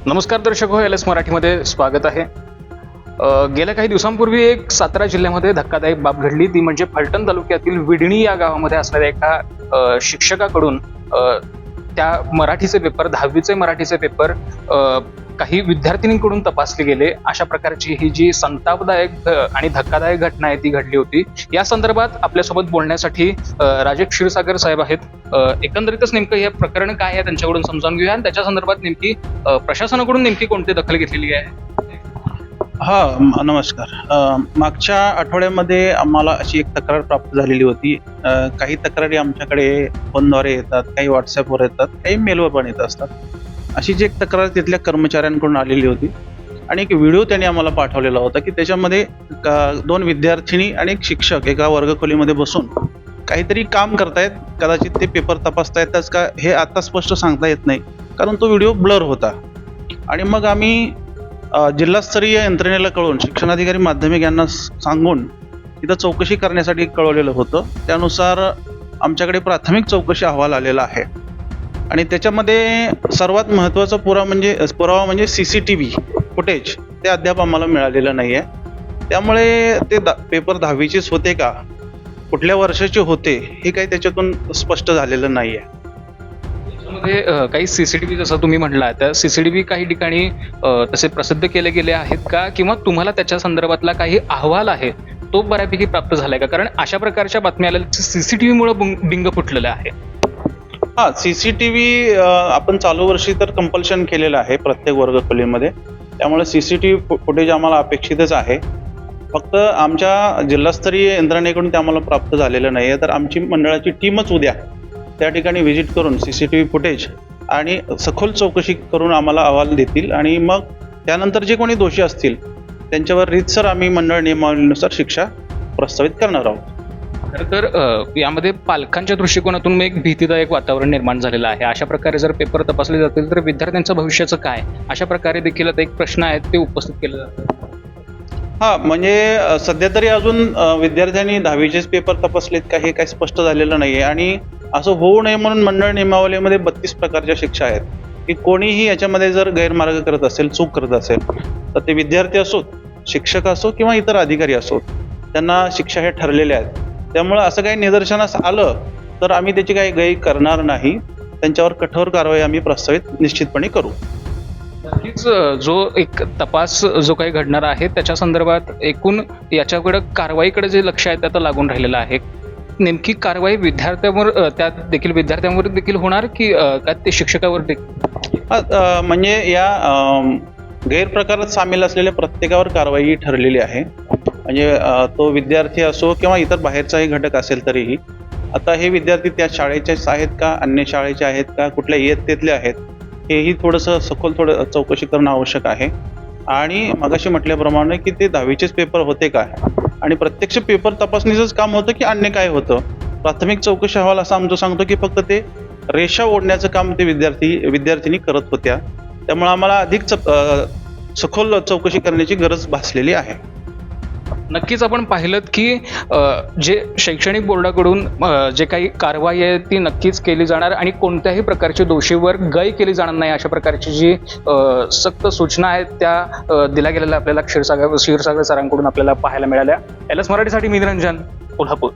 नमस्कार दर्शक हो, LS मराठीमध्ये स्वागत आहे. गेल्या काही दिवसांपूर्वी एक सातारा जिल्ह्यामध्ये धक्कादायक बाब घडली. ती म्हणजे फलटण तालुक्यातील विडणी या गावामध्ये असणाऱ्या एका शिक्षकाकडून त्या मराठीचे पेपर 10वीचे मराठीचे पेपर काही विद्यार्थिनींकडून तपासले गेले. अशा प्रकारची ही जी संतापदायक आणि धक्कादायक घटना आहे ती घडली होती. या संदर्भात आपल्यासोबत बोलण्यासाठी राजेश क्षीरसागर साहेब आहेत. एकंदरीतच नेमकं हे प्रकरण काय आहे त्यांच्याकडून समजावून घेऊया आणि त्याच्या संदर्भात नेमकी प्रशासनाकडून नेमकी कोणती दखल घेतलेली आहे. नमस्कार. मागच्या आठवड्यामध्ये आम्हाला अशी एक तक्रार प्राप्त झालेली होती. काही तक्रारी आमच्याकडे फोनद्वारे येतात, काही व्हॉट्सअपवर येतात, काही मेलवर पण येत असतात. अशी जी एक तक्रार तिथल्या कर्मचाऱ्यांकडून आलेली होती आणि एक व्हिडिओ त्यांनी आम्हाला पाठवलेला होता की त्याच्यामध्ये 2 विद्यार्थिनी आणि एक शिक्षक एका वर्गखोलीमध्ये बसून काहीतरी काम करतायत. कदाचित ते पेपर तपासतायतच का हे आता स्पष्ट सांगता येत नाही, कारण तो व्हिडिओ ब्लर होता. आणि मग आम्ही जिल्हास्तरीय यंत्रणेला कळवून शिक्षणाधिकारी माध्यमिक यांना सांगून तिथं चौकशी करण्यासाठी कळवलेलं होतं. त्यानुसार आमच्याकडे प्राथमिक चौकशी अहवाल आलेला आहे आणि त्याच्यामध्ये सर्वात महत्त्वाचा पुरावा म्हणजे CCTV फुटेज ते अद्याप आम्हाला मिळालेलं नाही आहे. त्यामुळे ते पेपर 10वीचेच होते का, कुठल्या वर्षाचे होते हे काही त्याच्यातून स्पष्ट झालेलं नाही आहे. त्याच्यामध्ये काही CCTV जसं तुम्ही म्हटला, त्या CCTV काही ठिकाणी तसे प्रसिद्ध केले गेले आहेत का, किंवा तुम्हाला त्याच्या संदर्भातला काही अहवाल आहे तो बऱ्यापैकी प्राप्त झालाय का? कारण अशा प्रकारच्या बातम्या आलेल्या CCTV मुळे बिंग फुटलेलं आहे. CCTV आपण चालू वर्षी तर कंपल्शन केलेलं आहे प्रत्येक वर्गखोलीमध्ये. त्यामुळे CCTV फुटेज आम्हाला अपेक्षितच आहे. फक्त आमच्या जिल्हास्तरीय यंत्रणेकडून ते आम्हाला प्राप्त झालेलं नाही आहे. तर आमची मंडळाची टीमच उद्या त्या ठिकाणी व्हिजिट करून CCTV फुटेज आणि सखोल चौकशी करून आम्हाला अहवाल देतील आणि मग त्यानंतर जे कोणी दोषी असतील त्यांच्यावर रीतसर आम्ही मंडळ नियमावलीनुसार शिक्षा प्रस्तावित करणार आहोत. खरं तर यामध्ये पालकांच्या दृष्टिकोनातून एक भीतीदायक वातावरण निर्माण झालेलं आहे. अशा प्रकारे जर पेपर तपासले जातील तर विद्यार्थ्यांचं भविष्याचं काय, अशा प्रकारे देखील आता एक प्रश्न आहेत ते उपस्थित केले जातात. म्हणजे सध्या तरी अजून विद्यार्थ्यांनी 10वीचेच पेपर तपासलेत का हे काही स्पष्ट झालेलं नाही आहे. आणि असं होऊ नये म्हणून मंडळ नियमावलीमध्ये 32 प्रकारच्या शिक्षा आहेत की कोणीही याच्यामध्ये जर गैरमार्ग करत असेल, चूक करत असेल तर ते विद्यार्थी असोत, शिक्षक असो किंवा इतर अधिकारी असोत, त्यांना शिक्षा हे ठरलेल्या आहेत. त्यामुळं असं काही निदर्शनास आलं तर आम्ही त्याची काही गय करणार नाही. त्यांच्यावर कठोर कारवाई आम्ही प्रस्तावित निश्चितपणे करू. नक्कीच जो एक तपास जो काही घडणार आहे त्याच्या संदर्भात एकूण याच्याकडे कारवाईकडे जे लक्ष आहे त्यात लागून राहिलेलं आहे. नेमकी कारवाई विद्यार्थ्यांवर त्यात देखील विद्यार्थ्यांवर देखील होणार की त्यात ते शिक्षकावर देखील? म्हणजे या गैरप्रकारात सामील असलेल्या प्रत्येकावर कारवाई ठरलेली आहे. म्हणजे तो विद्यार्थी असो किंवा इतर बाहेरचाही घटक असेल तरीही. आता हे विद्यार्थी त्या शाळेचेच आहेत का, अन्य शाळेचे आहेत का, कुठल्या इयत्तेतले आहेत, हेही थोडंसं सखोल चौकशी करणं आवश्यक आहे. आणि मगाशी म्हटल्याप्रमाणे की ते 10वीचेच पेपर होते का आणि प्रत्यक्ष पेपर तपासणीचंच काम होतं की अन्य काय होतं. प्राथमिक चौकशी अहवाल असं आमचं सांगतो की फक्त ते रेषा ओढण्याचं काम ते विद्यार्थिनी करत होत्या. त्यामुळे आम्हाला अधिक सखोल चौकशी करण्याची गरज भासलेली आहे. नक्कीच आपण पाहिलं की जे शैक्षणिक बोर्डाकडून जे काही कारवाई आहे ती नक्कीच केली जाणार आणि कोणत्याही प्रकारच्या दोषीवर गय केली जाणार नाही, अशा प्रकारची जी सक्त सूचना आहेत त्या दिल्या गेलेल्या आपल्याला क्षीरसागर सरांकडून आपल्याला पाहायला मिळाल्या. LS मराठीसाठी मी निरंजन, कोल्हापूर.